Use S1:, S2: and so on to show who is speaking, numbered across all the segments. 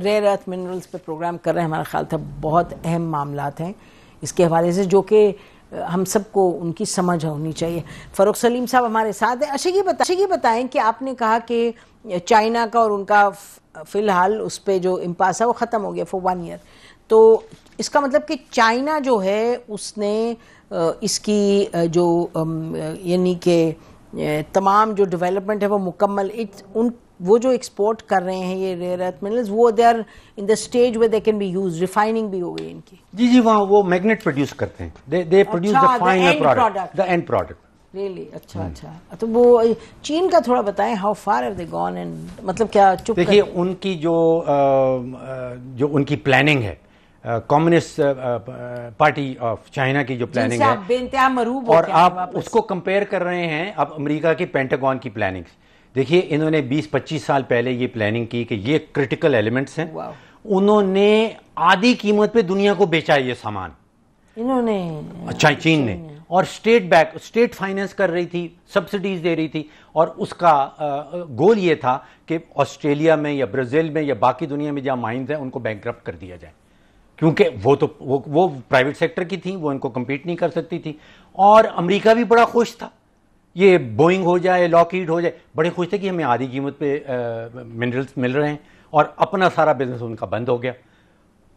S1: Rear earth minerals پہ programme کر رہے ہیں. ہمارا خیال تھا بہت اہم معاملات ہیں اس کے حوالے سے جو کہ ہم سب کو ان کی سمجھ ہونی چاہیے. فاروق سلیم صاحب ہمارے ساتھ ہیں. اچھا یہ بتائیں کہ آپ نے کہا کہ چائنا کا اور ان کا فی الحال اس پہ جو امپاس ہے وہ ختم ہو گیا فور 1 ایئر. تو اس کا مطلب کہ چائنا جو ہے اس نے اس کی جو یعنی کہ تمام جو ڈیولپمنٹ ہے وہ مکمل وہ جو ایکسپورٹ کر رہے ہیں یہ ریئر ارتھ منرلز وہ they are in the stage where they can be use. Refining بھی ہو گئی ان کی.
S2: جی وہاں وہ میگنیٹ پروڈیوس کرتے ہیں. They produce the final product, the end product.
S1: Really اچھا. تو وہ چین کا تھوڑا بتائیں, how far have they gone and مطلب کیا چپ.
S2: دیکھیے ان کی جو ان کی پلاننگ ہے, کمیونسٹ پارٹی آف چائنا کی جو پلاننگ ہے,
S1: بے انتہا مرعوب
S2: اور آپ اس کو کمپیئر کر رہے ہیں اب امریکہ کی پینٹاگون کی پلاننگ. دیکھیے انہوں نے 20-25 سال پہلے یہ پلاننگ کی کہ یہ کرٹیکل ایلیمنٹس ہیں. انہوں نے آدھی قیمت پہ دنیا کو بیچا یہ سامان
S1: انہوں نے,
S2: اچھا چین نے, اور اسٹیٹ فائنینس کر رہی تھی, سبسڈیز دے رہی تھی, اور اس کا گول یہ تھا کہ آسٹریلیا میں یا برازیل میں یا باقی دنیا میں جہاں مائنز ہیں ان کو بینکرپٹ کر دیا جائے, کیونکہ وہ پرائیویٹ سیکٹر کی تھیں, وہ ان کو کمپیٹ نہیں کر سکتی تھی. اور امریکہ بھی بڑا خوش تھا, یہ بوئنگ ہو جائے, لاکہیڈ ہو جائے, بڑے خوش تھے کہ ہمیں آدھی قیمت پہ منرلز مل رہے ہیں, اور اپنا سارا بزنس ان کا بند ہو گیا.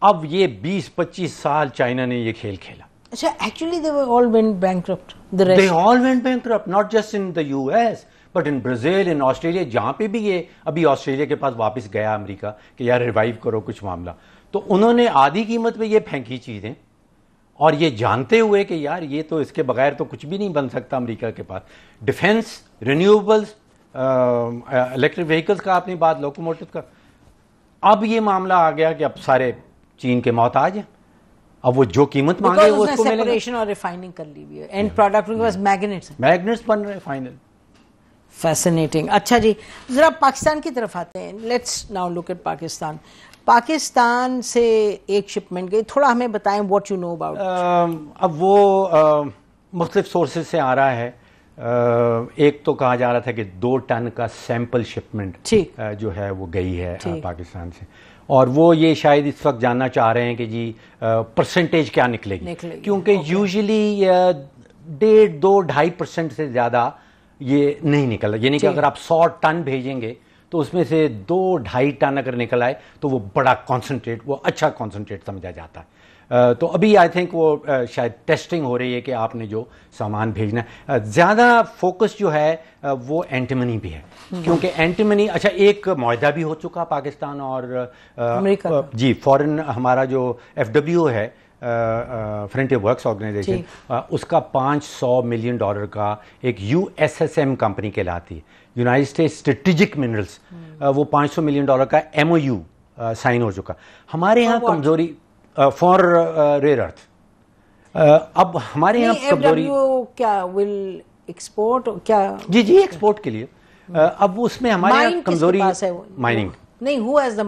S2: اب یہ 20-25 سال چائنا نے یہ کھیل کھیلا.
S1: اچھا actually they all went bankrupt.
S2: They all went bankrupt, not just in the US, but in Brazil, in Australia, جہاں پہ بھی یہ ابھی آسٹریلیا کے پاس واپس گیا امریکہ کہ یار ریوائیو کرو کچھ معاملہ, تو انہوں نے آدھی قیمت پہ یہ پھینکی چیزیں, اور یہ جانتے ہوئے کہ یار یہ تو اس کے بغیر تو کچھ بھی نہیں بن سکتا امریکہ کے پاس. ڈیفینس, رینیویبلز, الیکٹرک وہیکلز کا آپ نے بات, لوکوموٹو کا, اب یہ معاملہ آ گیا کہ اب سارے چین کے محتاج ہیں. اب وہ جو قیمت مانگے وہ اس کو ملے گا.
S1: سیپریشن اور ریفائننگ کر لی ہوئی ہے, اینڈ پروڈکٹ ان کے پاس
S2: میگنیٹس بن رہے ہیں فائنل.
S1: فیسنیٹنگ. اچھا جی ذرا پاکستان کی طرف آتے ہیں. Let's now look at Pakistan. Pakistan سے ایک شپمنٹ گئی, تھوڑا ہمیں بتائیں واٹ یو نو اباؤٹ.
S2: اب وہ مختلف سورسز سے آ رہا ہے. ایک تو کہا جا رہا تھا کہ 2 ٹن کا سیمپل شپمنٹ جو ہے وہ گئی ہے پاکستان سے, اور وہ یہ شاید اس وقت جاننا چاہ رہے ہیں کہ جی پرسنٹیج کیا نکلے گی, کیونکہ یوزلی 1.5-2.5% سے زیادہ یہ نہیں نکل. یعنی کہ اگر آپ 100 ٹن بھیجیں گے تو اس میں سے 2-2.5 ٹن اگر نکل آئے تو وہ بڑا کانسنٹریٹ, وہ اچھا کانسنٹریٹ سمجھا جاتا ہے. تو ابھی آئی تھنک وہ شاید ٹیسٹنگ ہو رہی ہے کہ آپ نے جو سامان بھیجنا ہے. زیادہ فوکس جو ہے وہ اینٹیمنی بھی ہے, کیونکہ اینٹیمنی اچھا ایک معاہدہ بھی ہو چکا پاکستان اور امریکہ. جی فورن ہمارا جو FWO ہے, فرنٹیئر ورکس آرگنائزیشن, اس کا $500 ملین کا ایک USSM کمپنی کہلاتی ہے, یونائٹڈ اسٹیٹس اسٹریٹجک منرلز, وہ $500 ملین کا MOU سائن ہو چکا. ہمارے یہاں کمزوری فار ریئر ارتھ. اب ہمارے یہاں کمزوری
S1: کیا ول ایکسپورٹ کیا,
S2: جی ایکسپورٹ کے لیے. اب اس میں ہمارے یہاں کمزوری مائننگ
S1: نہیں. ہو ایز دا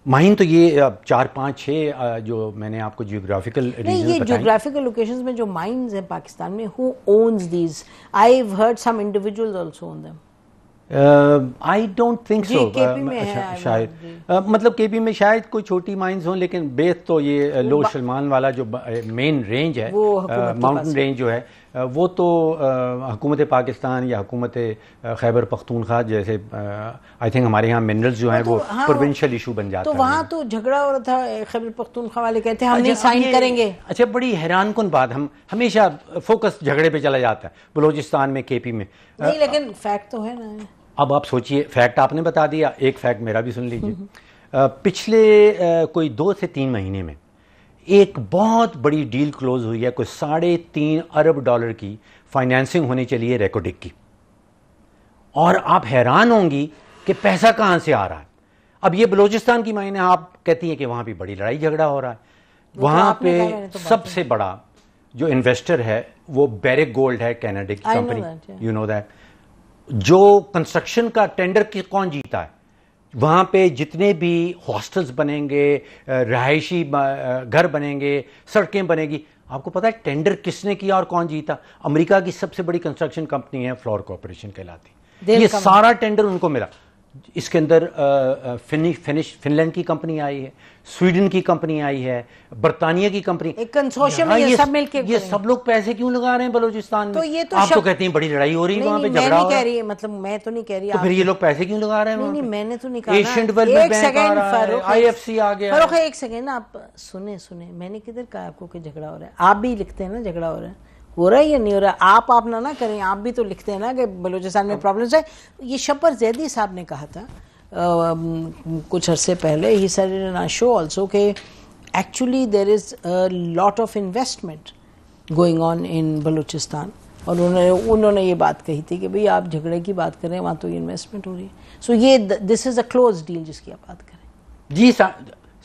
S2: مائن تو یہ 4-5-6 جو میں نے آپ کو جیوگرافیکل
S1: نہیں, یہ جیوگرافیکل لوکیشنز میں جو مائنز ہیں پاکستان میں, who owns these? I've heard some individuals also own them.
S2: I don't think so. شاید مطلب کے پی میں شاید کوئی چھوٹی مائنز ہوں, لیکن بیس تو یہ لو شلمان والا جو مین رینج ہے, ماؤنٹن رینج جو ہے, وہ تو حکومت پاکستان یا حکومت خیبر پختونخوا جیسے آئی تھنک ہمارے یہاں منرلز جو ہیں وہ پروونشل ایشو بن جاتا ہے.
S1: تو وہاں تو جھگڑا ہو رہا تھا, خیبر پختونخوا والے کہتے ہیں ہم نہیں سائن کریں گے.
S2: اچھا بڑی حیران کن بات, ہم ہمیشہ فوکس جھگڑے پہ چلا جاتا ہے, بلوچستان میں کے پی میں
S1: نہیں, لیکن فیکٹ تو ہے نا.
S2: اب آپ سوچئے, فیکٹ آپ نے بتا دیا, ایک فیکٹ میرا بھی سن لیجئے. پچھلے کوئی 2 سے 3 مہینے میں ایک بہت بڑی ڈیل کلوز ہوئی ہے, کوئی $3.5 ارب کی فائنینسنگ ہونے چلی ہے ریکوڈک کی, اور آپ حیران ہوں گی کہ پیسہ کہاں سے آ رہا ہے. اب یہ بلوچستان کی مائنیں آپ کہتی ہیں کہ وہاں بھی بڑی لڑائی جھگڑا ہو رہا ہے. وہاں پہ سب سے بڑا جو انویسٹر ہے وہ بیرک گولڈ ہے, کینیڈا کی کمپنی, یو نو دیٹ. جو کنسٹرکشن کا ٹینڈر کون جیتا ہے, وہاں پہ جتنے بھی ہاسٹلز بنیں گے, رہائشی گھر بنیں گے, سڑکیں بنے گی, آپ کو پتا ہے ٹینڈر کس نے کیا اور کون جیتا؟ امریکہ کی سب سے بڑی کنسٹرکشن کمپنی ہے فلور کارپوریشن کہلاتی. یہ سارا ٹینڈر ان کو ملا. اس کے اندر فنلینڈ کی کمپنی آئی ہے، سویڈن کی کمپنی آئی ہے، برطانیہ کی کمپنی،
S1: ایک کنسورشیم ہے، یہ سب مل کے
S2: یہ سب لوگ پیسے کیوں لگا رہے ہیں بلوچستان میں؟
S1: تو یہ تو
S2: آپ تو کہتی ہیں بڑی لڑائی ہو رہی ہے وہاں پہ، جھگڑا ہو رہا ہے،
S1: مطلب میں تو نہیں کہہ رہی،
S2: تو پھر یہ لوگ پیسے کیوں لگا رہے ہیں؟
S1: نہیں میں نے تو نہیں کہا،
S2: ایشین ڈیولپمنٹ بینک آ رہا ہے، آئی ایف سی آ گیا۔
S1: فاروق ایک سیکنڈ، آپ سنیں، میں نے کدھر کہا آپ کو کہ جھگڑا ہو رہا ہے؟ آپ بھی لکھتے ہیں نا جھگڑا ہو رہا ہے، ہو رہا ہے یا نہیں ہو رہا ہے؟ آپ نہ کریں، آپ بھی تو لکھتے ہیں نا کہ بلوچستان میں پرابلمز ہے۔ یہ شبر زیدی صاحب نے کہا تھا کچھ عرصے پہلے، he said in a show also کہ actually there is a lot of investment going on in Balochistan, اور انہوں نے یہ بات کہی تھی کہ بھئی آپ جھگڑے کی بات کریں، وہاں تو یہ انویسٹمنٹ ہو رہی ہے، سو یہ دس از اے کلوز ڈیل جس کی آپ بات کریں۔
S2: جی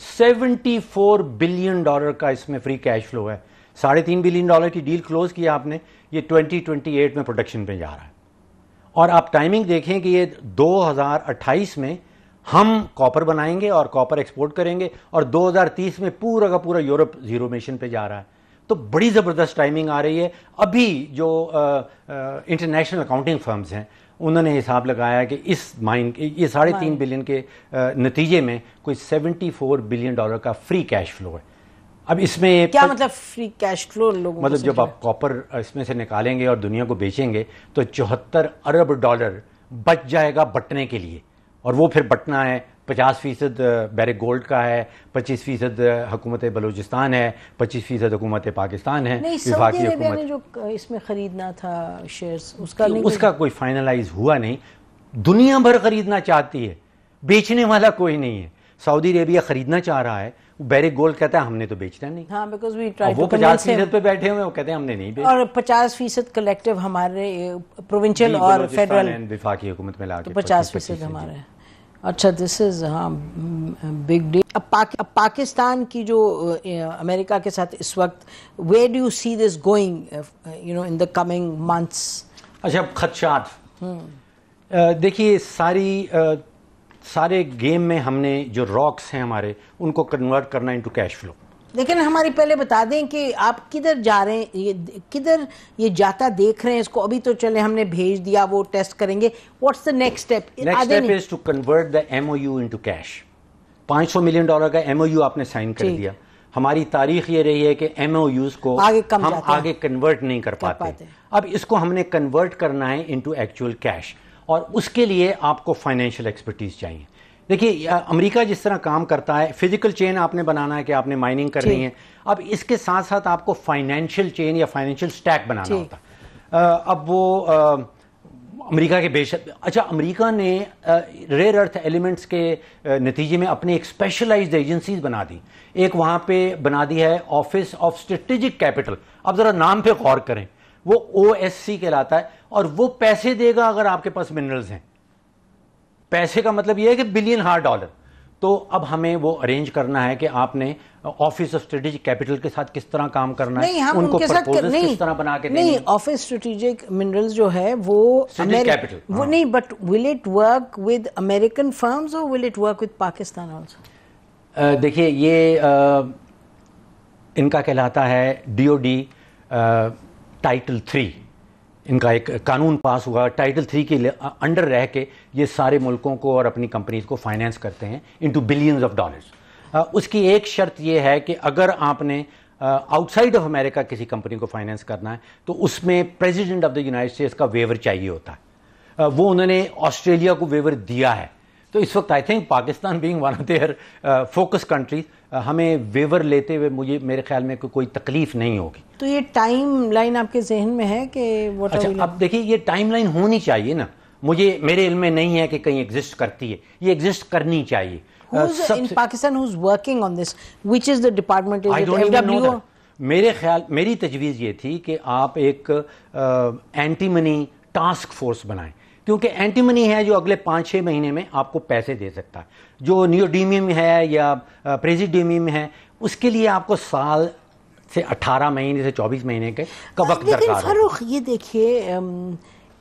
S2: $74 بلین کا اس میں فری کیش فلو ہے، $3.5 بلین کی ڈیل کلوز کیا آپ نے، یہ 2028 میں پروڈکشن پہ جا رہا ہے، اور آپ ٹائمنگ دیکھیں کہ یہ 2028 میں ہم کاپر بنائیں گے اور کاپر ایکسپورٹ کریں گے، اور 2030 میں پورا کا پورا یورپ زیرو ایمیشن پہ جا رہا ہے، تو بڑی زبردست ٹائمنگ آ رہی ہے۔ ابھی جو انٹرنیشنل اکاؤنٹنگ فرمز ہیں انہوں نے حساب لگایا کہ اس مائن یہ $3.5 بلین کے نتیجے میں کوئی $74 بلین کا فری کیش فلو ہے۔ اب اس میں
S1: کیا مطلب فری کیش فلو لوگوں
S2: مطلب جب آپ کاپر اس میں سے نکالیں گے اور دنیا کو بیچیں گے تو $74 ارب بچ جائے گا بٹنے کے لیے، اور وہ پھر بٹنا ہے 50% بیرک گولڈ کا ہے، 25% حکومت بلوچستان ہے، 25% حکومت پاکستان ہے،
S1: وفاقی حکومت نے جو اس میں خریدنا تھا شیئرز، اس
S2: کا کوئی فائنلائز ہوا نہیں۔ دنیا بھر خریدنا چاہتی ہے، بیچنے والا کوئی نہیں ہے۔ سعودی عربیہ خریدنا چاہ رہا ہے، بیرک گولڈ کہتا ہے ہم نے تو بیچنا نہیں،
S1: ہاں بیکاز وی ٹرائی
S2: وہ 50% پہ بیٹھے ہوئے، وہ کہتے ہیں ہم نے نہیں بیچنا،
S1: اور 50% کلیکٹیو ہمارے پروونشل اور فیڈرل
S2: وفاقی حکومت میں لا کے
S1: 50% ہمارے۔ اچھا، دس از ہاں بگ ڈیل۔ اب پاکستان کی جو امریکہ کے ساتھ اس وقت where do you see this going in the coming months?
S2: اچھا، خدشات دیکھیے، سارے گیم میں ہم نے جو راکس ہیں ہمارے ان کو کنورٹ کرنا انٹو کیش فلو۔
S1: لیکن ہماری پہلے بتا دیں کہ آپ کدھر جا رہے ہیں، کدھر یہ جاتا دیکھ رہے ہیں اس کو؟ ابھی تو چلے ہم نے بھیج دیا، وہ ٹیسٹ کریں گے، what's the next step?
S2: Next step is to convert the MOU into cash. $500 million کا MOU آپ نے سائن کر دیا۔ ہماری تاریخ یہ رہی ہے کہ MOUs کو ہم آگے کنورٹ نہیں کر پاتے، اب اس کو ہم نے کنورٹ کرنا ہے انٹو ایکچوئل کیش، اور اس کے لیے آپ کو فائنینشیل ایکسپرٹیز چاہیے۔ دیکھیے، امریکہ جس طرح کام کرتا ہے، فزیکل چین آپ نے بنانا ہے کہ آپ نے مائننگ کرنی ہے، اب اس کے ساتھ ساتھ آپ کو فائنینشیل چین یا فائنینشیل سٹیک بنانا ہوتا ہے۔ اب وہ امریکہ کے اچھا، امریکہ نے ریئر ارتھ ایلیمنٹس کے نتیجے میں اپنے ایک اسپیشلائزڈ ایجنسیز بنا دی، ایک وہاں پہ بنا دی ہے آفس آف اسٹریٹجک کیپٹل۔ اب ذرا نام پہ غور کریں، وہ OSC کہلاتا ہے، اور وہ پیسے دے گا اگر آپ کے پاس منرلز ہیں۔ پیسے کا مطلب یہ ہے کہ بلین ہارڈ ڈالر۔ تو اب ہمیں وہ ارینج کرنا ہے کہ آپ نے آفس آف اسٹریٹجک کیپٹل کے ساتھ کس طرح کام کرنا ہے، ان کو پرپوزلز کس طرح بنا کے دیں گے۔
S1: آفس اسٹریٹجک منرلز جو ہے وہ نہیں، but will it work with American firms اور will it work with Pakistan also?
S2: دیکھیے، یہ ان کا کہلاتا ہے DOD ٹائٹل 3، ان کا ایک قانون پاس ہوا، ٹائٹل 3 کے انڈر رہ کے یہ سارے ملکوں کو اور اپنی کمپنیز کو فائنینس کرتے ہیں انٹو بلینز آف ڈالرز۔ اس کی ایک شرط یہ ہے کہ اگر آپ نے آؤٹ سائڈ آف امریکہ کسی کمپنی کو فائنینس کرنا ہے تو اس میں president of the United States کا ویور چاہیے ہوتا ہے۔ وہ انہوں نے آسٹریلیا کو ویور دیا ہے، تو اس وقت I think Pakistan being one of their focus countries, ہمیں ویور لیتے ہوئے میرے خیال میں کوئی تکلیف نہیں ہوگی۔
S1: تو یہ ٹائم لائن آپ کے ذہن میں ہے کہ
S2: اچھا، اب دیکھیے، یہ ٹائم لائن ہونی چاہیے نا، میرے علم میں نہیں ہے کہ کہیں ایگزسٹ کرتی ہے، یہ ایگزسٹ کرنی چاہیے۔
S1: in Pakistan who's working on this, which is the department? Is it FWO?
S2: میری تجویز یہ تھی کہ آپ ایک اینٹی منی ٹاسک فورس بنائیں، کیونکہ اینٹی منی ہے جو اگلے 5-6 مہینے میں آپ کو پیسے دے سکتا ہے، جو نیوڈیمیم ہے یا پریزیڈیمیم ہے اس کے لیے آپ کو سال سے 18 مہینے سے 24 مہینے کا وقت درکار ہے۔
S1: لیکن فاروق یہ دیکھیے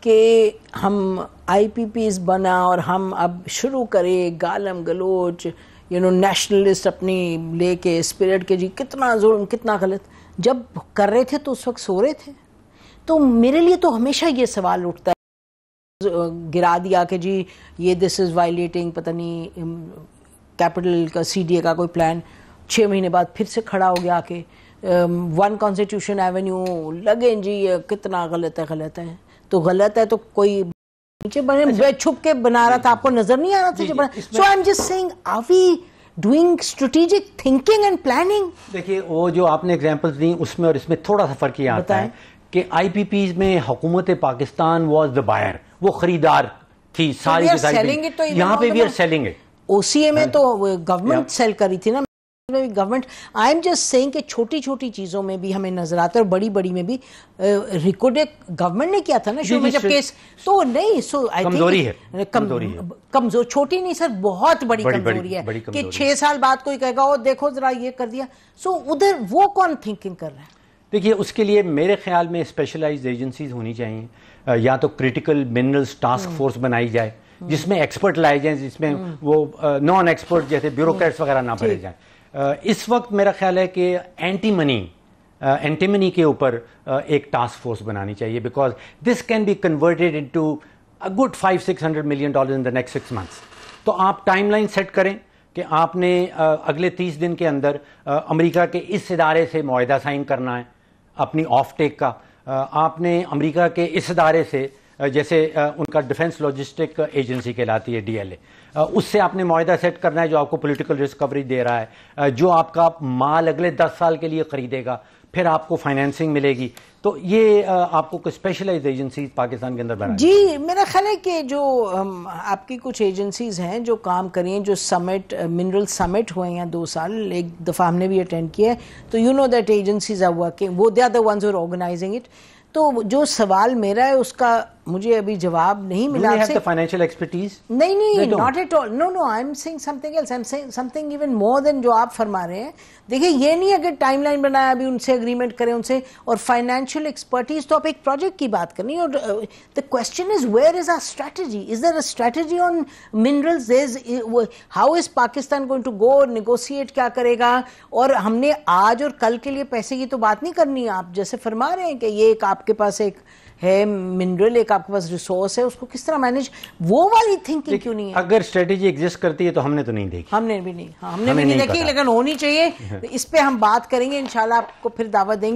S1: کہ ہم IPPs بنا اور ہم اب شروع کرے گالم گلوچ نیشنلسٹ اپنی لے کے اسپرٹ کے، جی کتنا ظلم کتنا غلط، جب کر رہے تھے تو اس وقت سو رہے تھے۔ تو میرے لیے تو ہمیشہ یہ سوال اٹھتا ہے گرا دیا کہ جی یہ دس از وائلیٹنگ پتہ نہیں کیپٹل کا CDA کا کوئی پلان، 6 مہینے بعد پھر سے کھڑا ہو گیا کہ 1 کانسٹیٹیوشن ایونیو لگے جی یہ کتنا غلط ہے. تو غلط ہے تو کوئی نیچے بنے چھپ کے بنا رہا تھا، آپ کو نظر نہیں آ رہا تھا. So I M just saying are we doing strategic thinking and planning?
S2: دیکھیے وہ جو آپ نے ایگزامپلس دی اس میں اور اس میں تھوڑا سا فرق یہ آتا ہے کہ IPPs میں حکومت پاکستان واز دا بائر، وہ خریدار تھی ساری کی ساری. یہاں پہ we are selling it.
S1: OCA میں تو گورنمنٹ سیل کری تھی نا government. I am just seeing کہ چھوٹی چھوٹی چیزوں میں بھی ہمیں نظر آتا ہے اور بڑی بڑی میں بھی ریکارڈ گورنمنٹ نے کیا تھا نا شروع میں جب کیس تو نہیں. سو
S2: کمزوری ہے،
S1: کمزور چھوٹی نہیں سر، بہت بڑی کمزوری ہے کہ 6 سال بعد کوئی کہے گا او دیکھو ذرا یہ کر دیا. سو ادھر وہ کون تھنکنگ کر رہا ہے؟
S2: دیکھیے اس کے لیے میرے خیال میں اسپیشلائزڈ ایجنسیز ہونی چاہیے، یا تو کریٹیکل منرلز ٹاسک فورس بنائی جائے جس میں ایکسپرٹ لائے جائیں، جس میں وہ نان ایکسپرٹ جیسے بیوروکریٹس وغیرہ نہ بھرے جائیں. اس وقت میرا خیال ہے کہ اینٹی منی کے اوپر ایک ٹاسک فورس بنانی چاہیے، because this can be converted into a good $500-600 million in the next 6 months. تو آپ ٹائم لائن سیٹ کریں کہ آپ نے اگلے 30 دن کے اندر امریکہ کے اس ادارے سے معاہدہ سائن کرنا ہے اپنی آف ٹیک کا. آپ نے امریکہ کے اس ادارے سے جیسے ان کا ڈیفنس لاجسٹک ایجنسی کہلاتی ہے DLA، اس سے آپ نے معاہدہ سیٹ کرنا ہے جو آپ کو پولیٹیکل رسک کوریج دے رہا ہے، جو آپ کا مال اگلے 10 سال کے لیے خریدے گا، پھر آپ کو فائنینسنگ ملے گی. تو یہ آپ کو اسپیشلائزڈ ایجنسیز پاکستان کے اندر بنانا.
S1: جی میرا خیال ہے کہ جو آپ کی کچھ ایجنسیز ہیں جو کام کر رہی ہیں، جو سمٹ منرل سمٹ ہوئے ہیں 2 سال، ایک دفعہ ہم نے بھی اٹینڈ کیا ہے، تو you know that agencies are working, وہ they are the ones who are organising it. تو جو سوال میرا ہے اس کا مجھے ابھی جواب نہیں ملا.
S2: Financial expertise?
S1: نہیں not at all. No I am saying something else. I am saying something even more than جو آپ فرما رہے ہیں. دیکھیں یہ نہیں ہے کہ ٹائم لائن بنایا ابھی ان سے اگریمنٹ کریں ان سے، اور فائنینشیل ایکسپرٹیز تو آپ ایک پروجیکٹ کی بات کرنی. اور the question is where is our strategy? Is there a strategy on minerals? How is Pakistan going to go negotiate, کیا کرے گا؟ اور ہم نے آج اور کل کے لیے پیسے کی تو بات نہیں کرنی ہے. آپ جیسے فرما رہے ہیں کہ یہ ایک آپ کے پاس ایک ہے منرل، ایک آپ کے پاس ریسورس ہے، اس کو کس طرح مینج، وہ والی تھنکنگ کیوں نہیں ہے؟
S2: اگر اسٹریٹجی ایگزسٹ کرتی ہے تو ہم نے تو نہیں دیکھی.
S1: ہم نے بھی نہیں دیکھی، لیکن ہونی چاہیے. اس پہ ہم بات کریں گے انشاءاللہ، آپ کو پھر دعوت دیں گے.